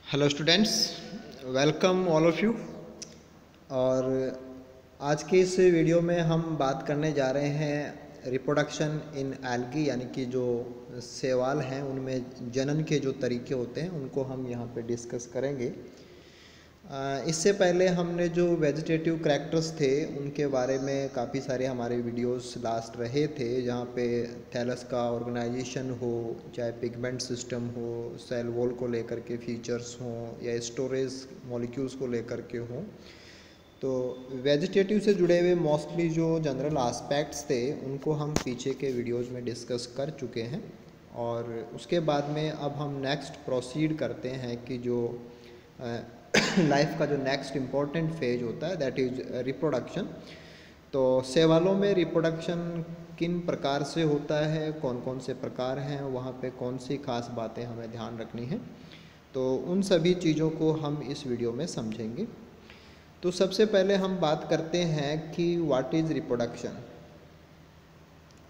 Hello students, welcome all of you. और आज के इस वीडियो में हम बात करने जा रहे हैं रिप्रोडक्शन इन एल्गी, यानी कि जो शैवाल हैं उनमें जनन के जो तरीके होते हैं उनको हम यहाँ पे डिस्कस करेंगे। इससे पहले हमने जो वेजिटेटिव करैक्टर्स थे उनके बारे में काफ़ी सारे हमारे वीडियोस लास्ट रहे थे, जहाँ पे थैलस का ऑर्गेनाइजेशन हो, चाहे पिगमेंट सिस्टम हो, सेल वॉल को लेकर के फीचर्स हों या स्टोरेज मॉलिक्यूल्स को लेकर के हों। तो वेजिटेटिव से जुड़े हुए मोस्टली जो जनरल एस्पेक्ट्स थे उनको हम पीछे के वीडियोज़ में डिस्कस कर चुके हैं। और उसके बाद में अब हम नेक्स्ट प्रोसीड करते हैं कि जो लाइफ का जो नेक्स्ट इम्पॉर्टेंट फेज होता है दैट इज़ रिप्रोडक्शन। तो शैवालों में रिप्रोडक्शन किन प्रकार से होता है, कौन कौन से प्रकार हैं, वहाँ पे कौन सी खास बातें हमें ध्यान रखनी है, तो उन सभी चीज़ों को हम इस वीडियो में समझेंगे। तो सबसे पहले हम बात करते हैं कि व्हाट इज़ रिप्रोडक्शन।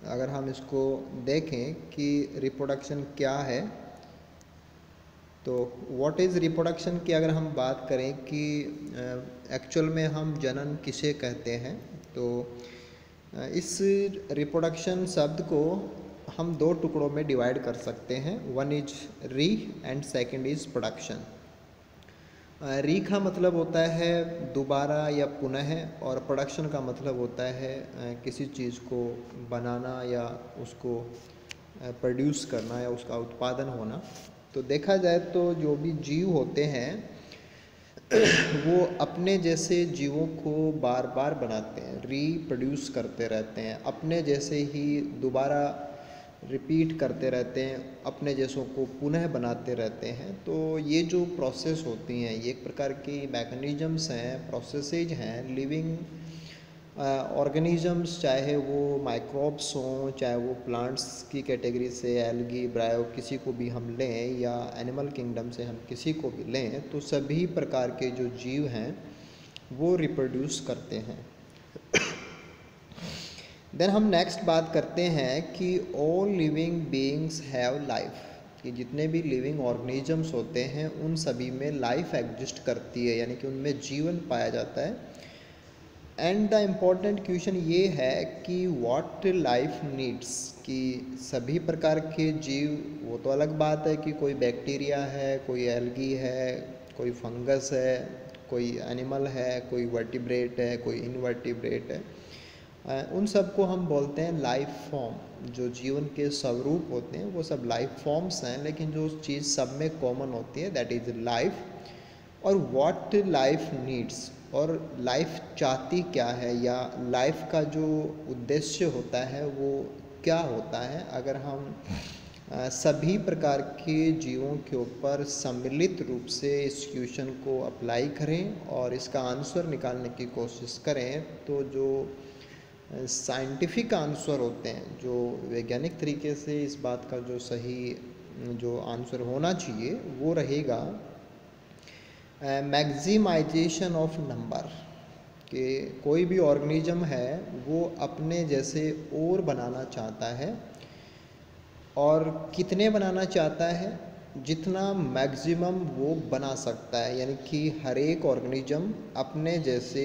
अगर हम इसको देखें कि रिप्रोडक्शन क्या है, तो व्हाट इज़ रिप्रोडक्शन की अगर हम बात करें कि एक्चुअल में हम जनन किसे कहते हैं, तो इस रिप्रोडक्शन शब्द को हम दो टुकड़ों में डिवाइड कर सकते हैं। वन इज री एंड सेकंड इज प्रोडक्शन। री का मतलब होता है दोबारा या पुनः, और प्रोडक्शन का मतलब होता है किसी चीज़ को बनाना या उसको प्रोड्यूस करना या उसका उत्पादन होना। तो देखा जाए तो जो भी जीव होते हैं वो अपने जैसे जीवों को बार बार बनाते हैं, रीप्रोड्यूस करते रहते हैं, अपने जैसे ही दोबारा रिपीट करते रहते हैं, अपने जैसों को पुनः बनाते रहते हैं। तो ये जो प्रोसेस होती हैं ये एक प्रकार की मैकेनिज़म्स हैं, प्रोसेसेज हैं। लिविंग ऑर्गेनिजम्स, चाहे वो माइक्रोब्स हों, चाहे वो प्लांट्स की कैटेगरी से एल्गी, ब्रायो किसी को भी हम लें, या एनिमल किंगडम से हम किसी को भी लें, तो सभी प्रकार के जो जीव हैं वो रिप्रोड्यूस करते हैं। देन हम नेक्स्ट बात करते हैं कि all living beings have life, कि जितने भी लिविंग ऑर्गेनिजम्स होते हैं उन सभी में लाइफ एग्जिस्ट करती है, यानी कि उनमें जीवन पाया जाता है। एंड द इम्पॉर्टेंट क्वेश्चन ये है कि व्हाट लाइफ नीड्स, कि सभी प्रकार के जीव, वो तो अलग बात है कि कोई बैक्टीरिया है, कोई एल्गी है, कोई फंगस है, कोई एनिमल है, कोई वर्टिब्रेट है, कोई इनवर्टिब्रेट है, उन सब को हम बोलते हैं लाइफ फॉर्म। जो जीवन के स्वरूप होते हैं वो सब लाइफ फॉर्म्स हैं, लेकिन जो चीज़ सब में कॉमन होती है दैट इज़ लाइफ। और व्हाट लाइफ नीड्स, और लाइफ चाहती क्या है, या लाइफ का जो उद्देश्य होता है वो क्या होता है। अगर हम सभी प्रकार के जीवों के ऊपर सम्मिलित रूप से इस क्वेश्चन को अप्लाई करें और इसका आंसर निकालने की कोशिश करें, तो जो साइंटिफिक आंसर होते हैं, जो वैज्ञानिक तरीके से इस बात का जो सही जो आंसर होना चाहिए वो रहेगा मैक्सिमाइजेशन ऑफ नंबर। कि कोई भी ऑर्गेनिज्म है वो अपने जैसे और बनाना चाहता है, और कितने बनाना चाहता है, जितना मैक्सिमम वो बना सकता है। यानी कि हर एक ऑर्गेनिज्म अपने जैसे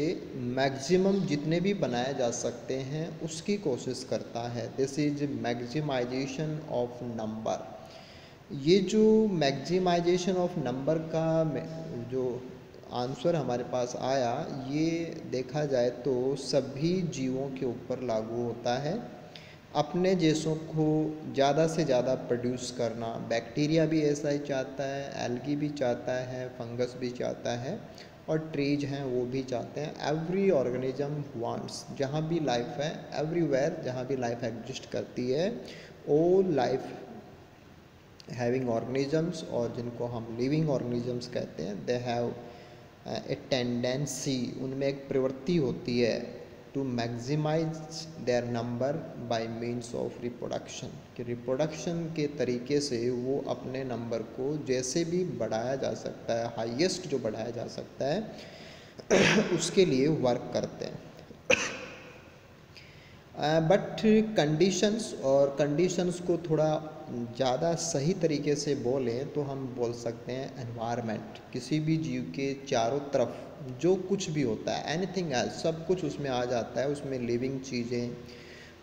मैक्सिमम जितने भी बनाए जा सकते हैं उसकी कोशिश करता है। This is maximization of number. ये जो मैक्सिमाइजेशन ऑफ नंबर का जो आंसर हमारे पास आया, ये देखा जाए तो सभी जीवों के ऊपर लागू होता है। अपने जैसों को ज़्यादा से ज़्यादा प्रोड्यूस करना, बैक्टीरिया भी ऐसा ही चाहता है, एल्गी भी चाहता है, फंगस भी चाहता है, और ट्रीज हैं वो भी चाहते हैं। एवरी ऑर्गेनिज्म वांट्स, जहाँ भी लाइफ है, एवरीवेयर जहाँ भी लाइफ एग्जिस्ट करती है, ऑल लाइफ हैविंग ऑर्गेनिजम्स, और जिनको हम लिविंग ऑर्गेनिजम्स कहते हैं, दे हैव ए टेंडेंसी, उनमें एक प्रवृत्ति होती है to maximize their number by means of reproduction, कि रिप्रोडक्शन के तरीके से वो अपने नंबर को जैसे भी बढ़ाया जा सकता है, हाईएस्ट जो बढ़ाया जा सकता है उसके लिए वर्क करते हैं। बट कंडीशंस को थोड़ा ज़्यादा सही तरीके से बोलें तो हम बोल सकते हैं एनवायरनमेंट। किसी भी जीव के चारों तरफ जो कुछ भी होता है, एनीथिंग एल्स, सब कुछ उसमें आ जाता है। उसमें लिविंग चीज़ें,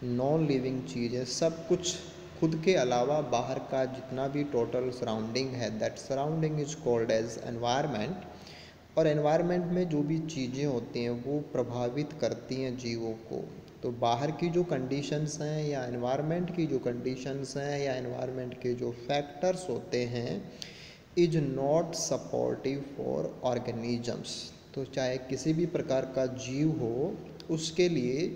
नॉन लिविंग चीज़ें, सब कुछ, खुद के अलावा बाहर का जितना भी टोटल सराउंडिंग है, that surrounding is called as environment. और एनवायरनमेंट में जो भी चीज़ें होती हैं वो प्रभावित करती हैं जीवों को। तो बाहर की जो कंडीशंस हैं या एनवायरनमेंट की जो कंडीशंस हैं या एनवायरनमेंट के जो फैक्टर्स होते हैं is not supportive for organisms. तो चाहे किसी भी प्रकार का जीव हो, उसके लिए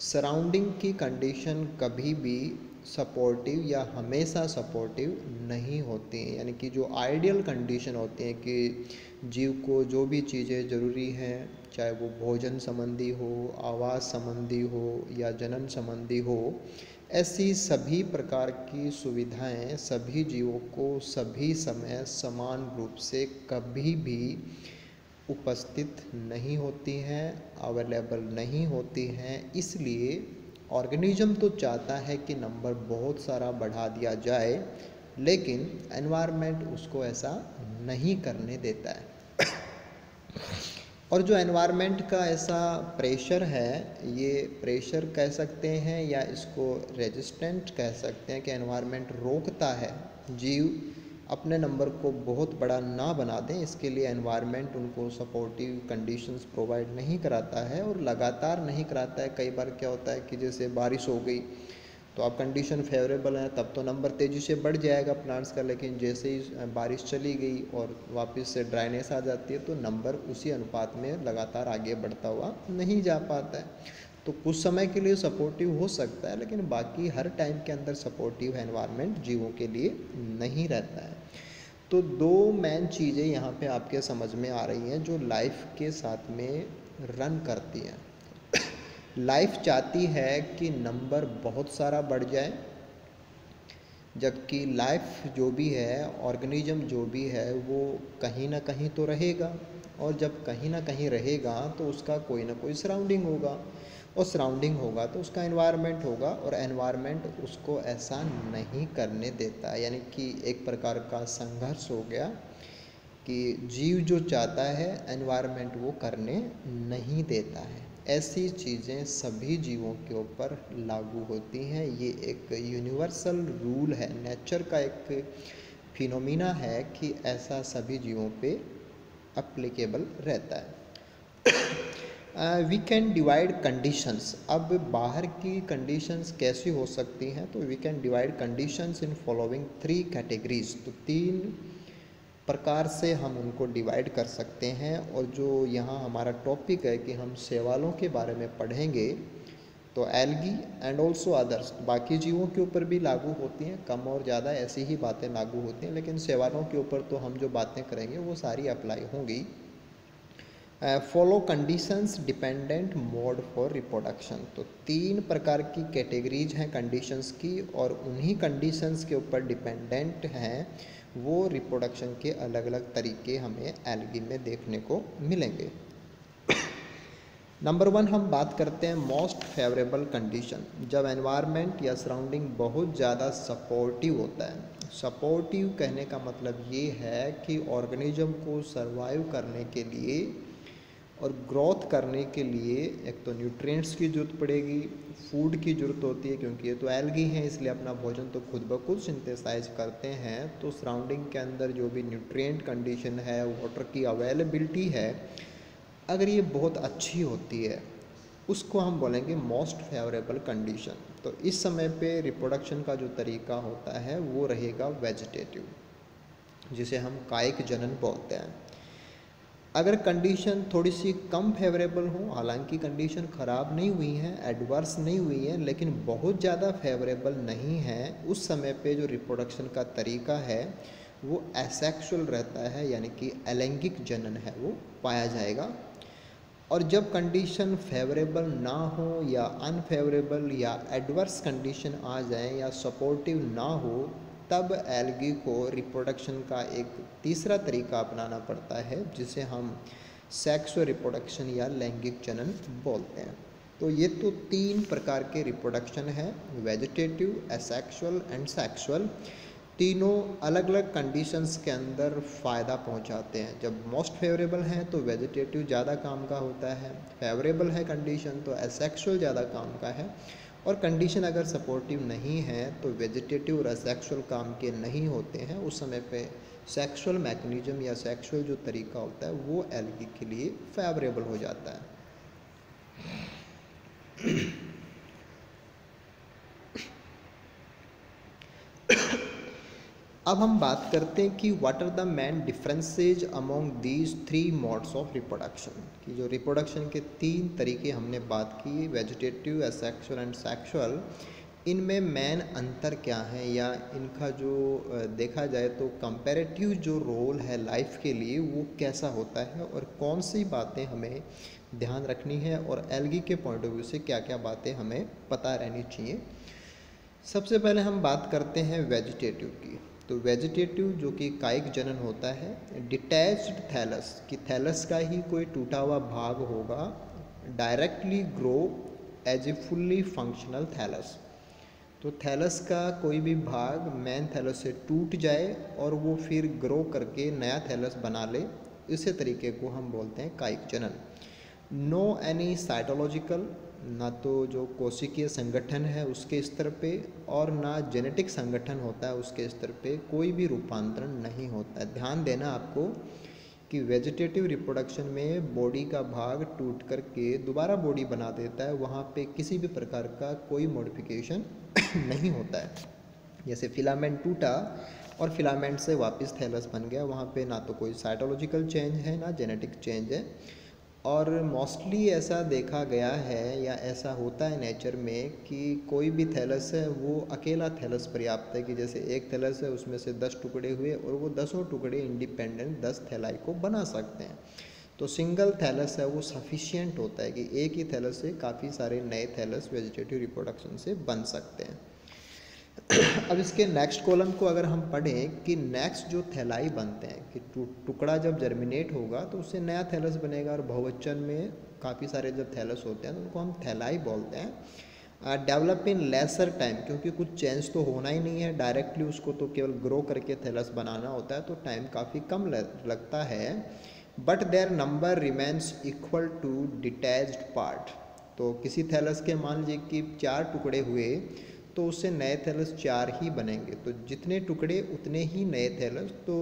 सराउंडिंग की कंडीशन कभी भी सपोर्टिव या हमेशा सपोर्टिव नहीं होती हैं। यानी कि जो आइडियल कंडीशन होती हैं कि जीव को जो भी चीज़ें ज़रूरी हैं, चाहे वो भोजन संबंधी हो, आवास संबंधी हो या जनन संबंधी हो, ऐसी सभी प्रकार की सुविधाएं सभी जीवों को सभी समय समान रूप से कभी भी उपस्थित नहीं होती हैं, अवेलेबल नहीं होती हैं। इसलिए ऑर्गेनिज्म तो चाहता है कि नंबर बहुत सारा बढ़ा दिया जाए, लेकिन एनवायरनमेंट उसको ऐसा नहीं करने देता है। और जो एनवायरनमेंट का ऐसा प्रेशर है, ये प्रेशर कह सकते हैं या इसको रेजिस्टेंट कह सकते हैं कि एनवायरनमेंट रोकता है जीव अपने नंबर को बहुत बड़ा ना बना दें। इसके लिए एनवायरनमेंट उनको सपोर्टिव कंडीशंस प्रोवाइड नहीं कराता है और लगातार नहीं कराता है। कई बार क्या होता है कि जैसे बारिश हो गई तो अब कंडीशन फेवरेबल है, तब तो नंबर तेज़ी से बढ़ जाएगा प्लांट्स का, लेकिन जैसे ही बारिश चली गई और वापस से ड्राइनेस आ जाती है तो नंबर उसी अनुपात में लगातार आगे बढ़ता हुआ नहीं जा पाता है। तो कुछ समय के लिए सपोर्टिव हो सकता है, लेकिन बाकी हर टाइम के अंदर सपोर्टिव एनवायरनमेंट जीवों के लिए नहीं रहता है। तो दो मेन चीज़ें यहाँ पे आपके समझ में आ रही हैं जो लाइफ के साथ में रन करती हैं। लाइफ चाहती है कि नंबर बहुत सारा बढ़ जाए, जबकि लाइफ जो भी है, ऑर्गेनिज्म जो भी है, वो कहीं ना कहीं तो रहेगा। और जब कहीं ना कहीं रहेगा तो उसका कोई ना कोई सराउंडिंग होगा, और सराउंडिंग होगा तो उसका एनवायरनमेंट होगा, और एनवायरनमेंट उसको ऐसा नहीं करने देता। यानी कि एक प्रकार का संघर्ष हो गया कि जीव जो चाहता है एनवायरनमेंट वो करने नहीं देता है। ऐसी चीज़ें सभी जीवों के ऊपर लागू होती हैं। ये एक यूनिवर्सल रूल है, नेचर का एक फिनोमिना है कि ऐसा सभी जीवों पे अप्लीकेबल रहता है। We can divide conditions. अब बाहर की कंडीशंस कैसी हो सकती हैं, तो we can divide conditions in following 3 categories. तो 3 प्रकार से हम उनको डिवाइड कर सकते हैं। और जो यहाँ हमारा टॉपिक है कि हम शैवालों के बारे में पढ़ेंगे, तो एल्गी एंड ऑल्सो अदर्स, बाकी जीवों के ऊपर भी लागू होती हैं, कम और ज़्यादा ऐसी ही बातें लागू होती हैं, लेकिन शैवालों के ऊपर तो हम जो बातें करेंगे वो सारी अप्लाई होंगी। Follow conditions dependent mode for reproduction. तो 3 प्रकार की कैटेगरीज हैं कंडीशंस की, और उन्हीं कंडीशंस के ऊपर डिपेंडेंट हैं वो रिप्रोडक्शन के अलग अलग तरीके हमें एल्गी में देखने को मिलेंगे। नंबर 1 हम बात करते हैं मोस्ट फेवरेबल कंडीशन। जब एनवायरनमेंट या सराउंडिंग बहुत ज़्यादा सपोर्टिव होता है। सपोर्टिव कहने का मतलब ये है कि ऑर्गेनिज्म को सर्वाइव करने के लिए और ग्रोथ करने के लिए एक तो न्यूट्रिएंट्स की ज़रूरत पड़ेगी, फूड की ज़रूरत होती है, क्योंकि ये तो एल्गी हैं, इसलिए अपना भोजन तो खुद ब खुद सिंथेसाइज करते हैं। तो सराउंडिंग के अंदर जो भी न्यूट्रिएंट कंडीशन है, वाटर की अवेलेबिलिटी है, अगर ये बहुत अच्छी होती है उसको हम बोलेंगे मोस्ट फेवरेबल कंडीशन। तो इस समय पे रिप्रोडक्शन का जो तरीका होता है वो रहेगा वेजिटेटिव, जिसे हम कायिक जनन बोलते हैं। अगर कंडीशन थोड़ी सी कम फेवरेबल हो, हालांकि कंडीशन ख़राब नहीं हुई है, एडवर्स नहीं हुई है, लेकिन बहुत ज़्यादा फेवरेबल नहीं है, उस समय पे जो रिप्रोडक्शन का तरीका है वो एसेक्सुअल रहता है, यानी कि अलैंगिक जनन है वो पाया जाएगा। और जब कंडीशन फेवरेबल ना हो या अनफेवरेबल या एडवर्स कंडीशन आ जाए या सपोर्टिव ना हो, तब एल्गी को रिप्रोडक्शन का एक तीसरा तरीका अपनाना पड़ता है, जिसे हम सेक्सुअल रिप्रोडक्शन या लैंगिक जनन बोलते हैं। तो ये तो 3 प्रकार के रिप्रोडक्शन है, वेजिटेटिव, एसेक्सुअल एंड सेक्सुअल। तीनों अलग अलग कंडीशंस के अंदर फ़ायदा पहुंचाते हैं। जब मोस्ट फेवरेबल हैं तो वेजिटेटिव ज़्यादा काम का होता है, फेवरेबल है कंडीशन तो एसेक्सुअल ज़्यादा काम का है, और कंडीशन अगर सपोर्टिव नहीं है तो वेजिटेटिव और एसेक्सुअल काम के नहीं होते हैं। उस समय पे सेक्सुअल मैकेनिज्म या सेक्सुअल जो तरीका होता है वो एल्गी के लिए फेवरेबल हो जाता है। अब हम बात करते हैं कि what are the main differences among these 3 modes of reproduction, कि जो रिप्रोडक्शन के 3 तरीके हमने बात की, वेजिटेटिव, एसेक्सुअल एंड सेक्सुअल, इनमें मेन अंतर क्या है, या इनका जो देखा जाए तो कंपैरेटिव जो रोल है लाइफ के लिए वो कैसा होता है, और कौन सी बातें हमें ध्यान रखनी है, और एल्गी के पॉइंट ऑफ व्यू से क्या क्या बातें हमें पता रहनी चाहिए। सबसे पहले हम बात करते हैं वेजिटेटिव की। तो वेजिटेटिव जो कि कायिक जनन होता है, डिटैच्ड थैलस, कि थैलस का ही कोई टूटा हुआ भाग होगा, directly grow as a fully functional thallus. तो थैलस का कोई भी भाग मेन थैलस से टूट जाए और वो फिर ग्रो करके नया थैलस बना ले, इसी तरीके को हम बोलते हैं कायिक जनन। नो एनी साइटोलॉजिकल, ना तो जो कोशिकीय संगठन है उसके स्तर पे और ना जेनेटिक संगठन होता है उसके स्तर पे कोई भी रूपांतरण नहीं होता है। ध्यान देना आपको कि वेजिटेटिव रिप्रोडक्शन में बॉडी का भाग टूट करके दोबारा बॉडी बना देता है, वहाँ पे किसी भी प्रकार का कोई मॉडिफिकेशन नहीं होता है। जैसे फिलामेंट टूटा और फिलामेंट से वापस थैलस बन गया, वहाँ पे ना तो कोई साइटोलॉजिकल चेंज है ना जेनेटिक चेंज है। और मोस्टली ऐसा देखा गया है या ऐसा होता है नेचर में कि कोई भी थैलस है वो अकेला थैलस पर्याप्त है, कि जैसे एक थैलस है उसमें से 10 टुकड़े हुए और वो 10 टुकड़े इंडिपेंडेंट 10 थैलाई को बना सकते हैं। तो सिंगल थैलस है वो सफिशिएंट होता है कि एक ही थैलस से काफ़ी सारे नए थैलस वेजिटेटिव रिप्रोडक्शन से बन सकते हैं। अब इसके नेक्स्ट कॉलम को अगर हम पढ़ें कि नेक्स्ट जो थैलाई बनते हैं, कि टुकड़ा जब जर्मिनेट होगा तो उससे नया थैलस बनेगा, और बहुवचन में काफ़ी सारे जब थैलस होते हैं तो उनको हम थैलाई बोलते हैं। डेवलप इन लेसर टाइम, क्योंकि कुछ चेंज तो होना ही नहीं है डायरेक्टली, उसको तो केवल ग्रो करके थैलस बनाना होता है, तो टाइम काफ़ी कम लगता है। But their number remains equal to detached part. तो किसी थैलस के मान लीजिए कि 4 टुकड़े हुए तो उससे नए थैलस 4 ही बनेंगे, तो जितने टुकड़े उतने ही नए थैलस। तो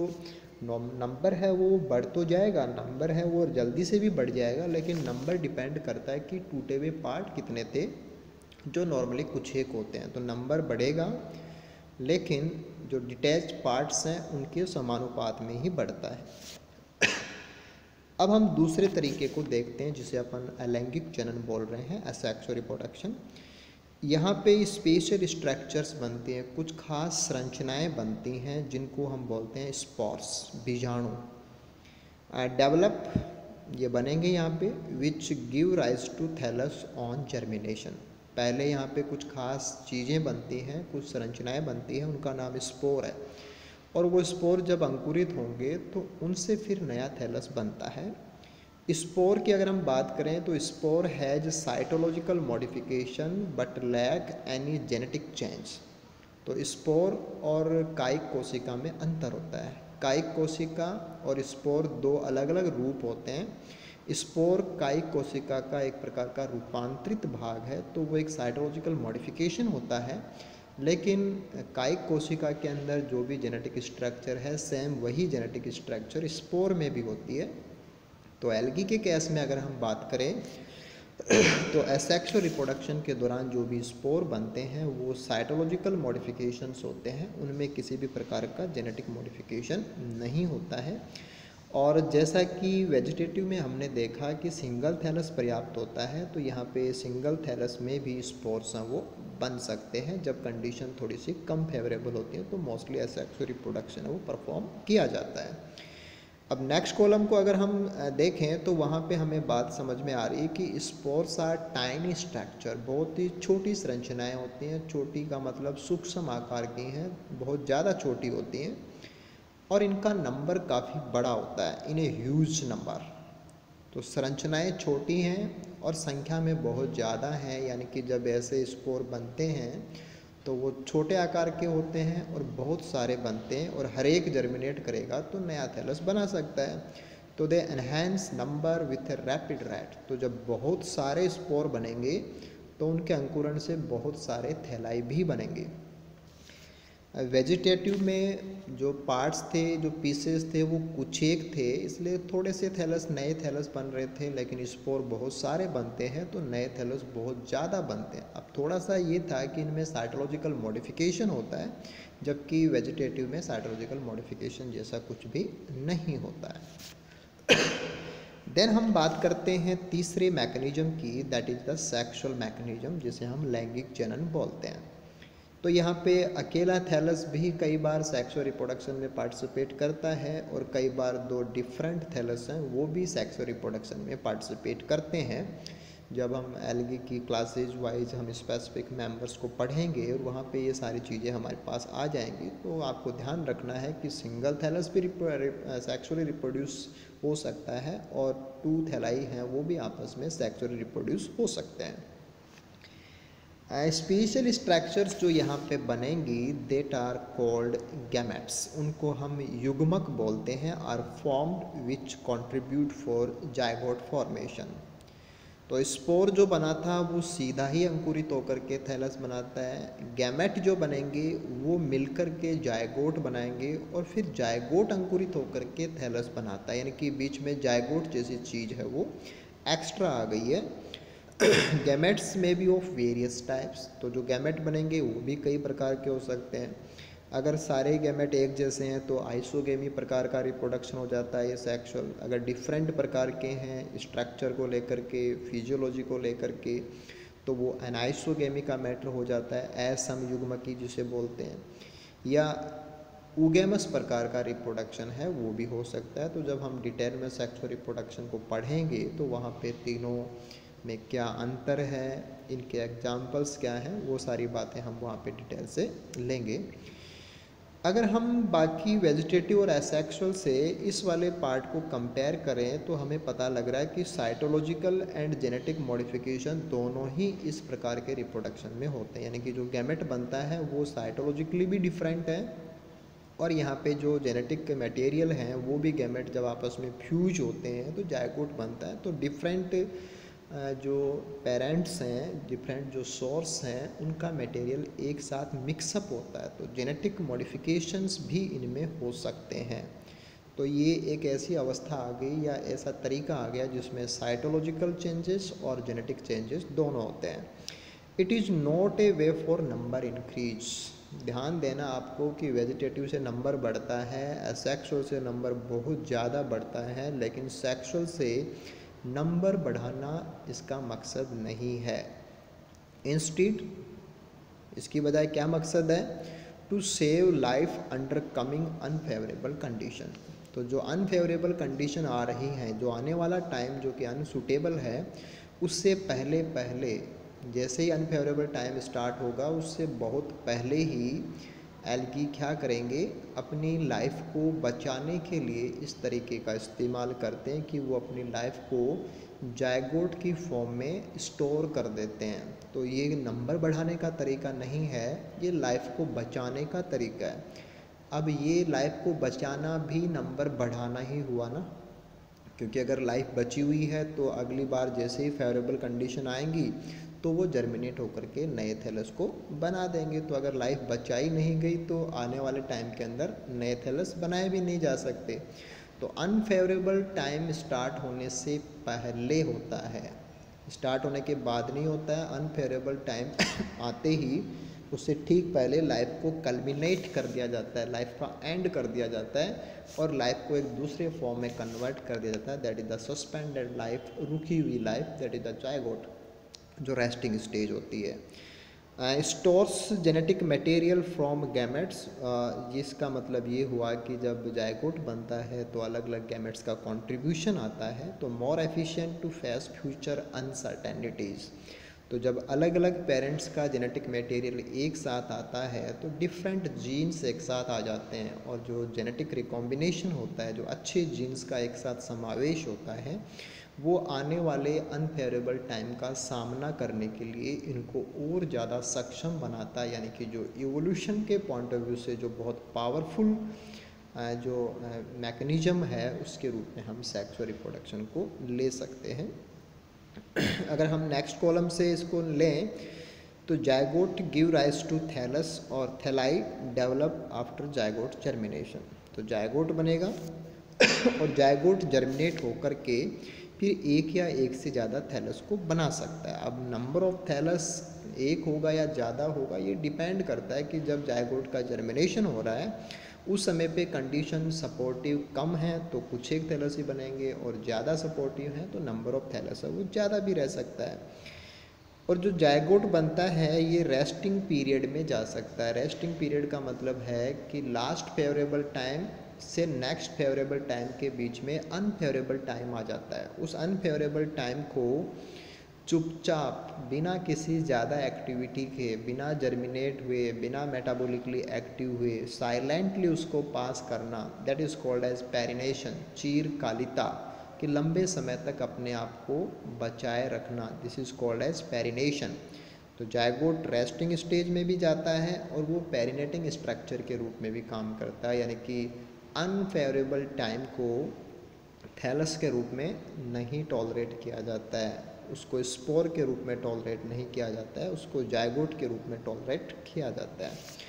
नंबर है वो बढ़ तो जाएगा, नंबर है वो जल्दी से भी बढ़ जाएगा, लेकिन नंबर डिपेंड करता है कि टूटे हुए पार्ट कितने थे, जो नॉर्मली कुछ एक होते हैं। तो नंबर बढ़ेगा लेकिन जो डिटैच्ड पार्ट्स हैं उनके समानुपात में ही बढ़ता है। अब हम दूसरे तरीके को देखते हैं जिसे अपन अलैंगिक जनन बोल रहे हैं, असेक्सुअल रिप्रोडक्शन। यहाँ पे स्पेशल स्ट्रक्चर्स बनती हैं, कुछ खास संरचनाएं बनती हैं जिनको हम बोलते हैं स्पोर्स, बीजाणु। डेवलप ये बनेंगे यहाँ पे, which give rise to thallus on germination. पहले यहाँ पे कुछ खास चीज़ें बनती हैं, कुछ संरचनाएं बनती हैं, उनका नाम स्पोर है, और वो स्पोर जब अंकुरित होंगे तो उनसे फिर नया थैलस बनता है। स्पोर की अगर हम बात करें तो spore has cytological modification but lack any genetic change. तो स्पोर और कायिक कोशिका में अंतर होता है। कायिक कोशिका और स्पोर दो अलग अलग रूप होते हैं। स्पोर कायिक कोशिका का एक प्रकार का रूपांतरित भाग है, तो वो एक साइटोलॉजिकल मॉडिफिकेशन होता है, लेकिन कायिक कोशिका के अंदर जो भी जेनेटिक स्ट्रक्चर है सेम वही जेनेटिक स्ट्रक्चर स्पोर में भी होती है। तो एल्गी के केस में अगर हम बात करें तो एसेक्सुअल रिप्रोडक्शन के दौरान जो भी स्पोर बनते हैं वो साइटोलॉजिकल मॉडिफिकेशंस होते हैं, उनमें किसी भी प्रकार का जेनेटिक मॉडिफिकेशन नहीं होता है। और जैसा कि वेजिटेटिव में हमने देखा कि सिंगल थैलस पर्याप्त होता है, तो यहाँ पे सिंगल थैलस में भी स्पोर्स हैं वो बन सकते हैं जब कंडीशन थोड़ी सी कम फेवरेबल होती है, तो मोस्टली एसेक्सुअल रिप्रोडक्शन है वो परफॉर्म किया जाता है। अब नेक्स्ट कॉलम को अगर हम देखें तो वहाँ पे हमें बात समझ में आ रही है कि स्पोर्स आर टाइनी स्ट्रक्चर, बहुत ही छोटी संरचनाएं होती हैं। छोटी का मतलब सूक्ष्म आकार की हैं, बहुत ज़्यादा छोटी होती हैं, और इनका नंबर काफ़ी बड़ा होता है, इन ए ह्यूज नंबर। तो संरचनाएं छोटी हैं और संख्या में बहुत ज़्यादा हैं, यानी कि जब ऐसे स्पोर बनते हैं तो वो छोटे आकार के होते हैं और बहुत सारे बनते हैं और हर एक जर्मिनेट करेगा तो नया थैलस बना सकता है। तो they enhance number with a rapid rate. तो जब बहुत सारे स्पोर बनेंगे तो उनके अंकुरण से बहुत सारे थैलाई भी बनेंगे। वेजिटेटिव में जो पार्ट्स थे, जो पीसेस थे, वो कुछ एक थे, इसलिए थोड़े से थैलस नए थैलस बन रहे थे, लेकिन स्पोर बहुत सारे बनते हैं तो नए थैलस बहुत ज़्यादा बनते हैं। अब थोड़ा सा ये था कि इनमें साइटोलॉजिकल मॉडिफिकेशन होता है, जबकि वेजिटेटिव में साइटोलॉजिकल मॉडिफिकेशन जैसा कुछ भी नहीं होता है। देन हम बात करते हैं तीसरे मैकेनिज्म की, that is the sexual mechanism, जिसे हम लैंगिक जनन बोलते हैं। तो यहाँ पे अकेला थैलस भी कई बार सेक्सुअल रिप्रोडक्शन में पार्टिसिपेट करता है और कई बार दो डिफरेंट थैलस हैं वो भी सेक्सुअल रिप्रोडक्शन में पार्टिसिपेट करते हैं। जब हम एल्गी की क्लासेज वाइज हम स्पेसिफिक मेंबर्स को पढ़ेंगे और वहाँ पे ये सारी चीज़ें हमारे पास आ जाएंगी, तो आपको ध्यान रखना है कि सिंगल थैलस भी सेक्सुअली रिप्रोड्यूस हो सकता है और टू थैलाई हैं वो भी आपस में सेक्सुअली रिप्रोड्यूस हो सकते हैं। स्पेशल स्ट्रक्चर्स जो यहाँ पे बनेंगी देट आर कॉल्ड गैमेट्स, उनको हम युग्मक बोलते हैं, are formed which contribute for zygote formation. तो स्पोर जो बना था वो सीधा ही अंकुरित होकर के थैलस बनाता है, गैमेट जो बनेंगे वो मिलकर के जायगोट बनाएंगे और फिर जायगोट अंकुरित होकर के थैलस बनाता है, यानी कि बीच में जायगोट जैसी चीज़ है वो एक्स्ट्रा आ गई है। गैमेट्स में भी ऑफ वेरियस टाइप्स, तो जो गैमेट बनेंगे वो भी कई प्रकार के हो सकते हैं। अगर सारे गैमेट एक जैसे हैं तो आइसोगेमी प्रकार का रिप्रोडक्शन हो जाता है ये सेक्सुअल। अगर डिफरेंट प्रकार के हैं स्ट्रक्चर को लेकर के, फिजियोलॉजी को लेकर के, तो वो एनाइसोगेमी का मैटर हो जाता है, असमयुग्मकी जिसे बोलते हैं। या उगेमस प्रकार का रिप्रोडक्शन है वो भी हो सकता है। तो जब हम डिटेल में सेक्सुअल रिप्रोडक्शन को पढ़ेंगे तो वहाँ पे तीनों में क्या अंतर है, इनके एग्जाम्पल्स क्या हैं, वो सारी बातें हम वहाँ पे डिटेल से लेंगे। अगर हम बाकी वेजिटेटिव और एसेक्सुअल से इस वाले पार्ट को कंपेयर करें तो हमें पता लग रहा है कि साइटोलॉजिकल एंड जेनेटिक मॉडिफिकेशन दोनों ही इस प्रकार के रिप्रोडक्शन में होते हैं, यानी कि जो गैमेट बनता है वो साइटोलॉजिकली भी डिफरेंट है और यहाँ पे जो जेनेटिक मटेरियल हैं वो भी गैमेट जब आपस में फ्यूज होते हैं तो जायगोट बनता है। तो डिफरेंट जो पेरेंट्स हैं, डिफरेंट जो सोर्स हैं, उनका मटेरियल एक साथ मिक्सअप होता है, तो जेनेटिक मॉडिफिकेशंस भी इनमें हो सकते हैं। तो ये एक ऐसी अवस्था आ गई या ऐसा तरीका आ गया जिसमें साइटोलॉजिकल चेंजेस और जेनेटिक चेंजेस दोनों होते हैं। It is not a way for number increase. ध्यान देना आपको कि वेजिटेटिव से नंबर बढ़ता है, असेक्सुअल से नंबर बहुत ज़्यादा बढ़ता है, लेकिन सेक्सुअल से नंबर बढ़ाना इसका मकसद नहीं है। इंस्टीड इसकी बजाय क्या मकसद है, to save life under coming unfavourable condition. तो जो अनफेवरेबल कंडीशन आ रही हैं, जो आने वाला टाइम जो कि अनसूटेबल है, उससे पहले पहले जैसे ही अनफेवरेबल टाइम स्टार्ट होगा उससे बहुत पहले ही एल्गी क्या करेंगे, अपनी लाइफ को बचाने के लिए इस तरीके का इस्तेमाल करते हैं कि वो अपनी लाइफ को जायगोट की फॉर्म में स्टोर कर देते हैं। तो ये नंबर बढ़ाने का तरीका नहीं है, ये लाइफ को बचाने का तरीका है। अब ये लाइफ को बचाना भी नंबर बढ़ाना ही हुआ ना, क्योंकि अगर लाइफ बची हुई है तो अगली बार जैसे ही फेवरेबल कंडीशन आएंगी तो वो जर्मिनेट होकर के नए थैलस को बना देंगे। तो अगर लाइफ बचाई नहीं गई तो आने वाले टाइम के अंदर नए थैलस बनाए भी नहीं जा सकते। तो अनफेवरेबल टाइम स्टार्ट होने से पहले होता है, स्टार्ट होने के बाद नहीं होता है। अनफेवरेबल टाइम आते ही उससे ठीक पहले लाइफ को कल्मिनेट कर दिया जाता है, लाइफ का एंड कर दिया जाता है और लाइफ को एक दूसरे फॉर्म में कन्वर्ट कर दिया जाता है, that is the suspended life, रुकी हुई life, that is the zygote, जो रेस्टिंग स्टेज होती है। Stores genetic material from gametes, जिसका मतलब ये हुआ कि जब जायगोट बनता है तो अलग अलग गैमेट्स का कंट्रीब्यूशन आता है, तो more efficient to face future uncertainties. तो जब अलग अलग पेरेंट्स का जेनेटिक मटेरियल एक साथ आता है तो डिफरेंट जीन्स एक साथ आ जाते हैं, और जो जेनेटिक रिकॉम्बिनेशन होता है, जो अच्छे जीन्स का एक साथ समावेश होता है, वो आने वाले अनफेवरेबल टाइम का सामना करने के लिए इनको और ज़्यादा सक्षम बनाता है। यानी कि जो इवोल्यूशन के पॉइंट ऑफ व्यू से जो बहुत पावरफुल जो मैकेनिज़्म है, उसके रूप में हम सेक्स और रिप्रोडक्शन को ले सकते हैं। अगर हम नेक्स्ट कॉलम से इसको लें तो zygote give rise to thallus और thalli develop after zygote germination. तो जायगोट बनेगा और जायगोट जर्मिनेट होकर के फिर एक या एक से ज़्यादा थैलस को बना सकता है। अब नंबर ऑफ थैलस एक होगा या ज़्यादा होगा, ये डिपेंड करता है कि जब जायगोट का जर्मिनेशन हो रहा है उस समय पे कंडीशन सपोर्टिव कम है तो कुछ एक थैलस ही बनेंगे, और ज़्यादा सपोर्टिव है तो नंबर ऑफ थैलस है वो ज़्यादा भी रह सकता है। और जो जायगोट बनता है ये रेस्टिंग पीरियड में जा सकता है। रेस्टिंग पीरियड का मतलब है कि लास्ट फेवरेबल टाइम से नेक्स्ट फेवरेबल टाइम के बीच में अनफेवरेबल टाइम आ जाता है। उस अनफेवरेबल टाइम को चुपचाप बिना किसी ज़्यादा एक्टिविटी के, बिना जर्मिनेट हुए, बिना मेटाबॉलिकली एक्टिव हुए, साइलेंटली उसको पास करना, that is called as perennation, चीरकालिता, कि लंबे समय तक अपने आप को बचाए रखना, this is called as perennation. तो जायगोट रेस्टिंग स्टेज में भी जाता है और वो पेरिनेटिंग स्ट्रक्चर के रूप में भी काम करता है। यानी कि अनफेवरेबल टाइम को थैलस के रूप में नहीं टॉलरेट किया जाता है, उसको स्पोर के रूप में टॉलरेट नहीं किया जाता है, उसको जायगोट के रूप में टॉलरेट किया जाता है।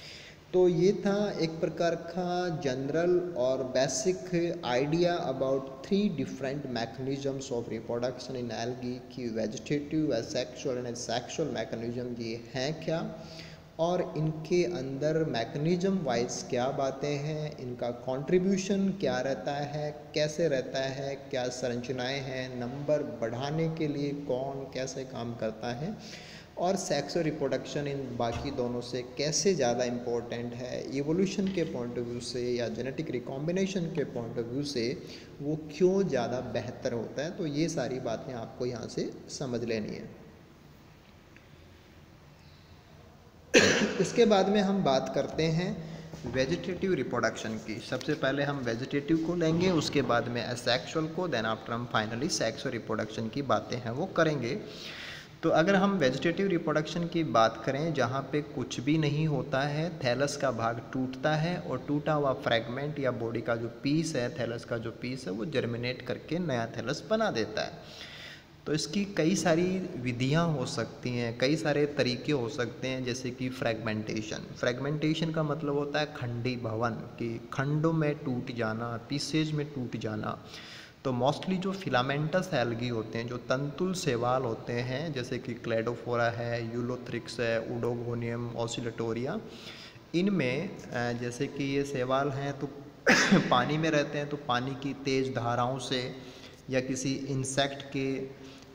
तो ये था एक प्रकार का जनरल और basic idea about 3 different mechanisms of reproduction in algae, की vegetative, asexual and sexual mechanism ये हैं क्या, और इनके अंदर मैकेनिज्म वाइज क्या बातें हैं, इनका कंट्रीब्यूशन क्या रहता है, कैसे रहता है, क्या संरचनाएं हैं, नंबर बढ़ाने के लिए कौन कैसे काम करता है, और सेक्स और रिप्रोडक्शन इन बाकी दोनों से कैसे ज़्यादा इम्पोर्टेंट है, इवोल्यूशन के पॉइंट ऑफ व्यू से या जेनेटिक रिकॉम्बिनेशन के पॉइंट ऑफ व्यू से वो क्यों ज़्यादा बेहतर होता है। तो ये सारी बातें आपको यहाँ से समझ लेनी है। इसके बाद में हम बात करते हैं वेजिटेटिव रिप्रोडक्शन की। सबसे पहले हम वेजिटेटिव को लेंगे, उसके बाद में एसेक्सुअल को, देन आफ्टर हम फाइनली सेक्स और रिप्रोडक्शन की बातें हैं वो करेंगे। तो अगर हम वेजिटेटिव रिप्रोडक्शन की बात करें, जहाँ पे कुछ भी नहीं होता है, थैलस का भाग टूटता है और टूटा हुआ फ्रैगमेंट या बॉडी का जो पीस है, थैलस का जो पीस है, वो जर्मिनेट करके नया थैलस बना देता है। तो इसकी कई सारी विधियां हो सकती हैं, कई सारे तरीके हो सकते हैं, जैसे कि फ्रैगमेंटेशन। फ्रैगमेंटेशन का मतलब होता है खंडी भवन, कि खंडों में टूट जाना, पीसेज में टूट जाना। तो मोस्टली जो फिलामेंटस एल्गी होते हैं, जो तंतुल शैवाल होते हैं, जैसे कि क्लेडोफोरा है, यूलोथ्रिक्स है, उडोगोनियम ऑसिलेटोरिया, इनमें जैसे कि ये शैवाल हैं तो पानी में रहते हैं, तो पानी की तेज़ धाराओं से या किसी इंसेक्ट के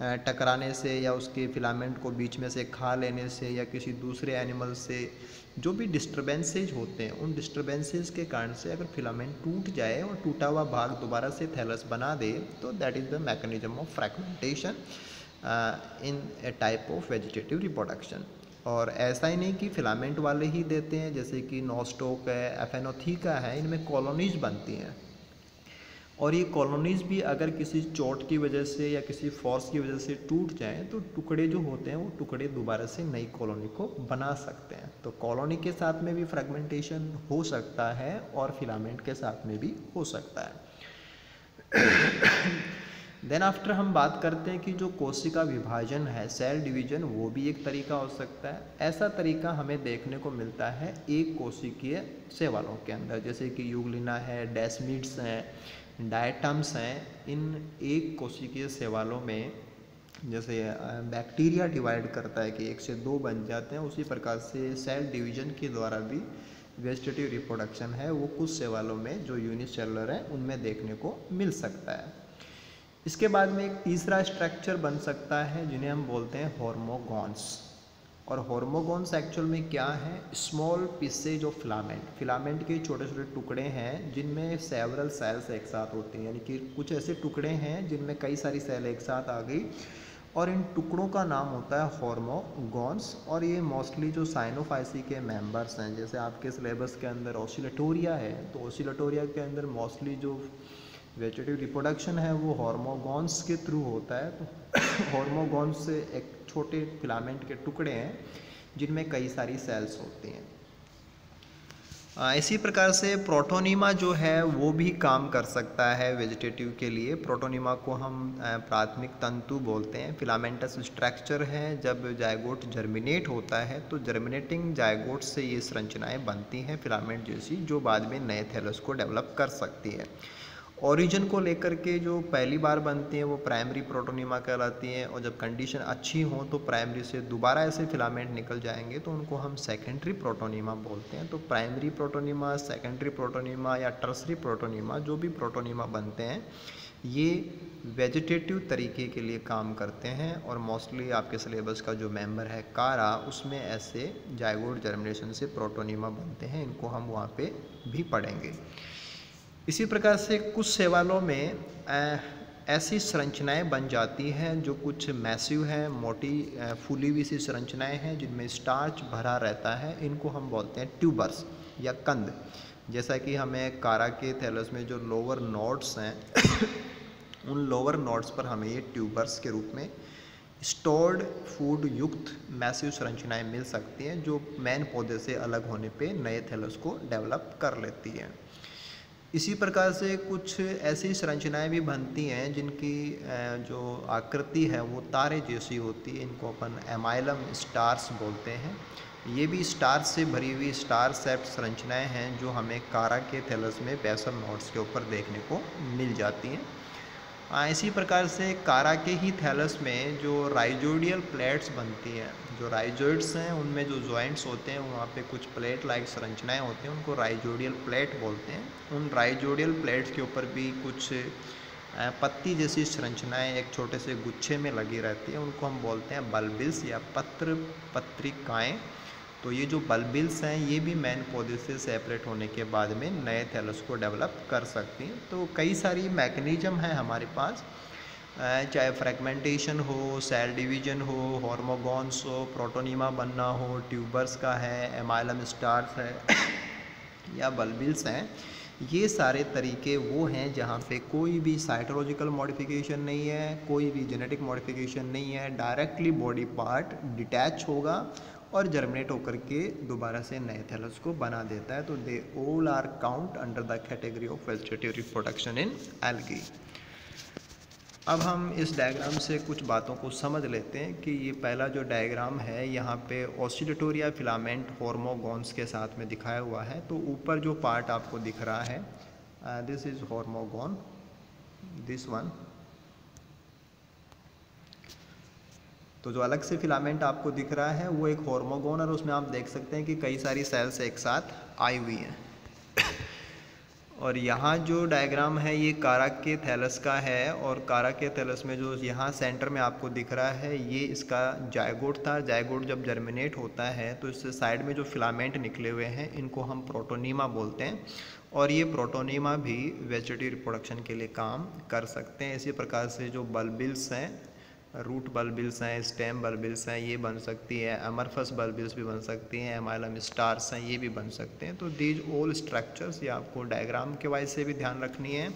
टकराने से या उसके फिलामेंट को बीच में से खा लेने से या किसी दूसरे एनिमल से जो भी डिस्टर्बेंसेज होते हैं, उन डिस्टर्बेंसेज के कारण से अगर फिलामेंट टूट जाए और टूटा हुआ भाग दोबारा से थैलस बना दे, तो that is the mechanism of fragmentation in A type of vegetative reproduction. और ऐसा ही नहीं कि फिलामेंट वाले ही देते हैं, जैसे कि नोस्टोक है, एफेनोथीका है, इनमें कॉलोनीज बनती हैं, और ये कॉलोनीज़ भी अगर किसी चोट की वजह से या किसी फोर्स की वजह से टूट जाएं तो टुकड़े जो होते हैं वो टुकड़े दोबारा से नई कॉलोनी को बना सकते हैं। तो कॉलोनी के साथ में भी फ्रैगमेंटेशन हो सकता है और फिलामेंट के साथ में भी हो सकता है। देन आफ्टर हम बात करते हैं कि जो कोशिका विभाजन है, सेल डिवीजन, वो भी एक तरीका हो सकता है। ऐसा तरीका हमें देखने को मिलता है एक कोशिकीय शैवालों के अंदर, जैसे कि यूग्लिना है, डेस्मिड्स हैं, डायटम्स हैं। इन एक कोशिकीय शैवालों में जैसे बैक्टीरिया डिवाइड करता है कि 1 से 2 बन जाते हैं, उसी प्रकार से सेल डिवीजन के द्वारा भी वेजिटेटिव रिप्रोडक्शन है वो कुछ शैवालों में जो यूनिसेलुलर हैं उनमें देखने को मिल सकता है। इसके बाद में एक तीसरा स्ट्रक्चर बन सकता है जिन्हें हम बोलते हैं होर्मोगॉन्स। और होर्मोगॉन्स एक्चुअल में क्या है? Small pieces of filament. Filament के छोटे छोटे टुकड़े हैं जिनमें सेवरल सेल्स एक साथ होती हैं, यानी कि कुछ ऐसे टुकड़े हैं जिनमें कई सारी सेल एक साथ आ गई और इन टुकड़ों का नाम होता है हॉर्मोगॉन्स। और ये मोस्टली जो साइनोफाइसी के मेंबर्स हैं, जैसे आपके सिलेबस के अंदर ओसिलेटोरिया है, तो ओसिलेटोरिया के अंदर मोस्टली जो वेजिटेटिव रिप्रोडक्शन है वो हॉर्मोगॉन्स के थ्रू होता है। तो हॉर्मोगॉन्स से एक छोटे फिलामेंट के टुकड़े हैं जिनमें कई सारी सेल्स होती हैं। इसी प्रकार से प्रोटोनीमा जो है वो भी काम कर सकता है वेजिटेटिव के लिए। प्रोटोनीमा को हम प्राथमिक तंतु बोलते हैं। फिलामेंटस स्ट्रक्चर है। जब जायगोट जर्मिनेट होता है तो जर्मिनेटिंग जायगोट से ये संरचनाएं बनती हैं फिलामेंट जैसी, जो बाद में नए थैलस को डेवलप कर सकती है। ओरिजिन को लेकर के जो पहली बार बनती हैं वो प्राइमरी प्रोटोनीमा कहलाती हैं, और जब कंडीशन अच्छी हो तो प्राइमरी से दोबारा ऐसे फिलामेंट निकल जाएंगे तो उनको हम सेकेंडरी प्रोटोनीमा बोलते हैं। तो प्राइमरी प्रोटोनीमा, सेकेंडरी प्रोटोनीमा या टर्सरी प्रोटोनीमा, जो भी प्रोटोनीमा बनते हैं ये वेजिटेटिव तरीके के लिए काम करते हैं। और मोस्टली आपके सिलेबस का जो मेंबर है कारा, उसमें ऐसे जायगोट जर्मिनेशन से प्रोटोनीमा बनते हैं। इनको हम वहाँ पे भी पढ़ेंगे। इसी प्रकार से कुछ शैवालों में ऐसी संरचनाएं बन जाती हैं जो कुछ मैसिव हैं, मोटी फूली हुई सी संरचनाएं हैं जिनमें स्टार्च भरा रहता है। इनको हम बोलते हैं ट्यूबर्स या कंद। जैसा कि हमें कारा के थैलस में जो लोअर नोड्स हैं उन लोअर नोड्स पर हमें ये ट्यूबर्स के रूप में स्टोर्ड फूड युक्त मैसिव संरचनाएं मिल सकती हैं, जो मेन पौधे से अलग होने पे नए थैलस को डेवलप कर लेती हैं। इसी प्रकार से कुछ ऐसी संरचनाएं भी बनती हैं जिनकी जो आकृति है वो तारे जैसी होती है। इनको अपन एमाइलम स्टार्स बोलते हैं। ये भी स्टार से भरी हुई स्टार सेप्ट संरचनाएं हैं जो हमें कारा के थैलस में बेसल नोड्स के ऊपर देखने को मिल जाती हैं। इसी प्रकार से कारा के ही थैलस में जो राइजोइडियल प्लेट्स बनती हैं, जो राइजोइड्स हैं उनमें जो जॉइंट्स होते हैं वहाँ पे कुछ प्लेट लाइक संरचनाएं होती हैं, उनको राइजोइडियल प्लेट बोलते हैं। उन राइजोइडियल प्लेट्स के ऊपर भी कुछ पत्ती जैसी संरचनाएं एक छोटे से गुच्छे में लगी रहती हैं, उनको हम बोलते हैं बल्बिल्स या पत्रिकाएँ। तो ये जो बल्बिल्स हैं ये भी मेन पौधे से सेपरेट होने के बाद में नए थैलस को डेवलप कर सकती हैं। तो कई सारी मैकेनिज्म है हमारे पास, चाहे फ्रेगमेंटेशन हो, सेल डिवीजन हो, हॉर्मोगॉन्स हो, प्रोटोनीमा बनना हो, ट्यूबर्स का है, एमाइलम स्टार्स है या बल्बिल्स हैं। ये सारे तरीके वो हैं जहाँ पे कोई भी साइटोलॉजिकल मॉडिफिकेशन नहीं है, कोई भी जेनेटिक मॉडिफिकेशन नहीं है। डायरेक्टली बॉडी पार्ट डिटैच होगा और जर्मिनेट होकर के दोबारा से नए थैलस को बना देता है। तो they all are count under the category of vegetative reproduction in algae. अब हम इस डायग्राम से कुछ बातों को समझ लेते हैं कि ये पहला जो डायग्राम है यहाँ पे ओसिलेटोरिया फिलामेंट हॉर्मोगॉन्स के साथ में दिखाया हुआ है। तो ऊपर जो पार्ट आपको दिख रहा है दिस इज हॉर्मोगॉन, दिस वन। तो जो अलग से फिलामेंट आपको दिख रहा है वो एक हॉर्मोगोन, और उसमें आप देख सकते हैं कि कई सारी सेल्स एक साथ आई हुई हैं। और यहाँ जो डायग्राम है ये कारा के थैलस का है, और कारा के थैलस में जो यहाँ सेंटर में आपको दिख रहा है ये इसका जायगोट था। जायगोट जब जर्मिनेट होता है तो इससे साइड में जो फिलामेंट निकले हुए हैं इनको हम प्रोटोनीमा बोलते हैं, और ये प्रोटोनीमा भी वेजिटेटिव रिप्रोडक्शन के लिए काम कर सकते हैं। इसी प्रकार से जो बल्बिल्स हैं, रूट बल्बिल्स हैं, स्टेम बल्बिल्स हैं, ये बन सकती है। अमरफस बल्बिल्स भी बन सकती हैं, एमाइलम स्टार्स हैं, ये भी बन सकते हैं। तो दीज ऑल स्ट्रक्चर्स ये आपको डायग्राम के वाइज से भी ध्यान रखनी है।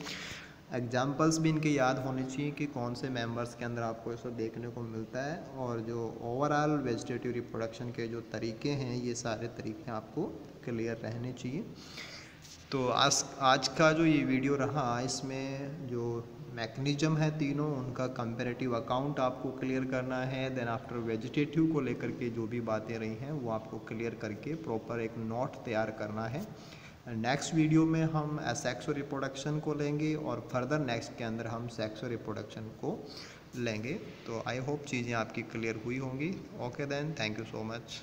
एग्जाम्पल्स भी इनके याद होने चाहिए कि कौन से मेंबर्स के अंदर आपको इसको देखने को मिलता है, और जो ओवरऑल वेजिटेटिव रिप्रोडक्शन के जो तरीके हैं ये सारे तरीके आपको क्लियर रहने चाहिए। तो आज का जो ये वीडियो रहा इसमें जो मैकेनिज्म है तीनों उनका कंपैरेटिव अकाउंट आपको क्लियर करना है। देन आफ्टर वेजिटेटिव को लेकर के जो भी बातें रही हैं वो आपको क्लियर करके प्रॉपर एक नोट तैयार करना है। नेक्स्ट वीडियो में हम सेक्सुअल रिप्रोडक्शन को लेंगे, और फर्दर नेक्स्ट के अंदर हम सेक्सुअल रिप्रोडक्शन को लेंगे। तो आई होप चीज़ें आपकी क्लियर हुई होंगी। Okay then, thank you so much.